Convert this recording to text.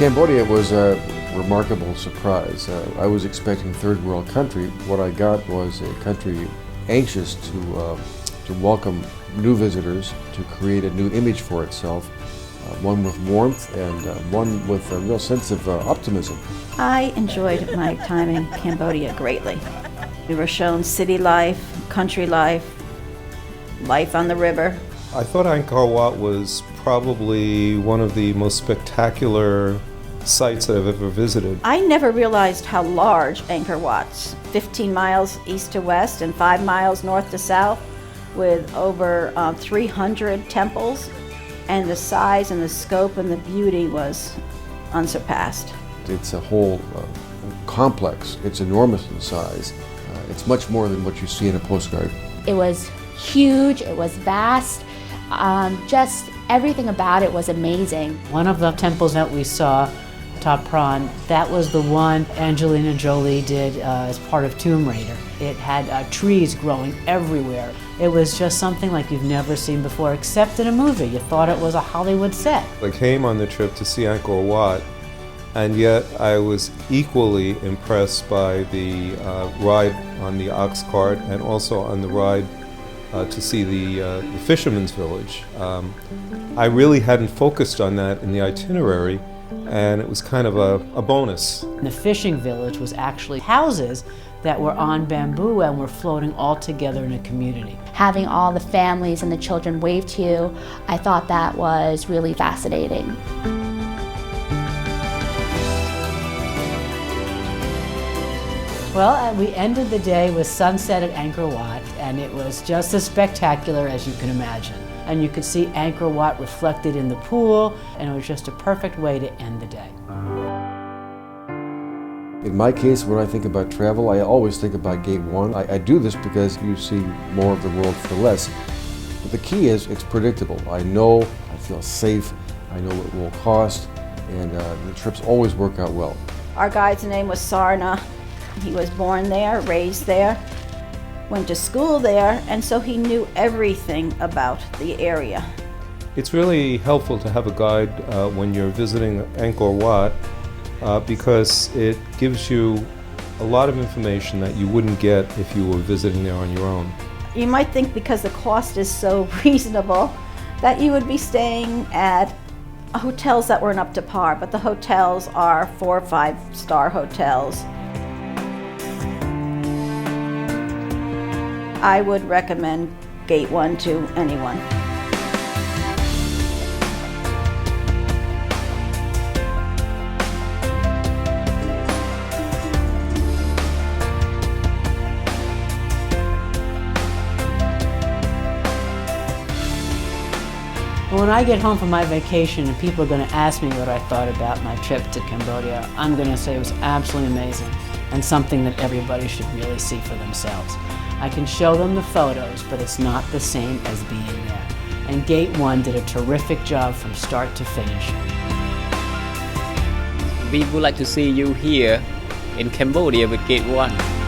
Cambodia was a remarkable surprise. I was expecting third world country. What I got was a country anxious to welcome new visitors, to create a new image for itself, one with warmth and one with a real sense of optimism. I enjoyed my time in Cambodia greatly. We were shown city life, country life, life on the river. I thought Angkor Wat was probably one of the most spectacular sites that I've ever visited. I never realized how large Angkor Wat's, 15 miles east to west and 5 miles north to south, with over 300 temples, and the size and the scope and the beauty was unsurpassed. It's a whole complex. It's enormous in size. It's much more than what you see in a postcard. It was huge, it was vast, just everything about it was amazing. One of the temples that we saw, Top Prawn, that was the one Angelina Jolie did as part of Tomb Raider. It had trees growing everywhere. It was just something like you've never seen before, except in a movie. You thought it was a Hollywood set. I came on the trip to see Angkor Wat, and yet I was equally impressed by the ride on the ox cart and also on the ride to see the fisherman's village. I really hadn't focused on that in the itinerary, and it was kind of a bonus. The fishing village was actually houses that were on bamboo and were floating all together in a community. Having all the families and the children wave to you, I thought that was really fascinating. Well, we ended the day with sunset at Angkor Wat, and it was just as spectacular as you can imagine. And you could see Angkor Wat reflected in the pool, and it was just a perfect way to end the day. In my case, when I think about travel, I always think about Gate 1. I do this because you see more of the world for less. But the key is it's predictable. I know, I feel safe, I know what it will cost, and the trips always work out well. Our guide's name was Sarna. He was born there, raised there, went to school there, and so he knew everything about the area. It's really helpful to have a guide when you're visiting Angkor Wat because it gives you a lot of information that you wouldn't get if you were visiting there on your own. You might think because the cost is so reasonable that you would be staying at hotels that weren't up to par, but the hotels are 4 or 5-star hotels. I would recommend Gate 1 to anyone. When I get home from my vacation and people are going to ask me what I thought about my trip to Cambodia, I'm going to say it was absolutely amazing and something that everybody should really see for themselves. I can show them the photos, but it's not the same as being there. And Gate 1 did a terrific job from start to finish. We would like to see you here in Cambodia with Gate 1.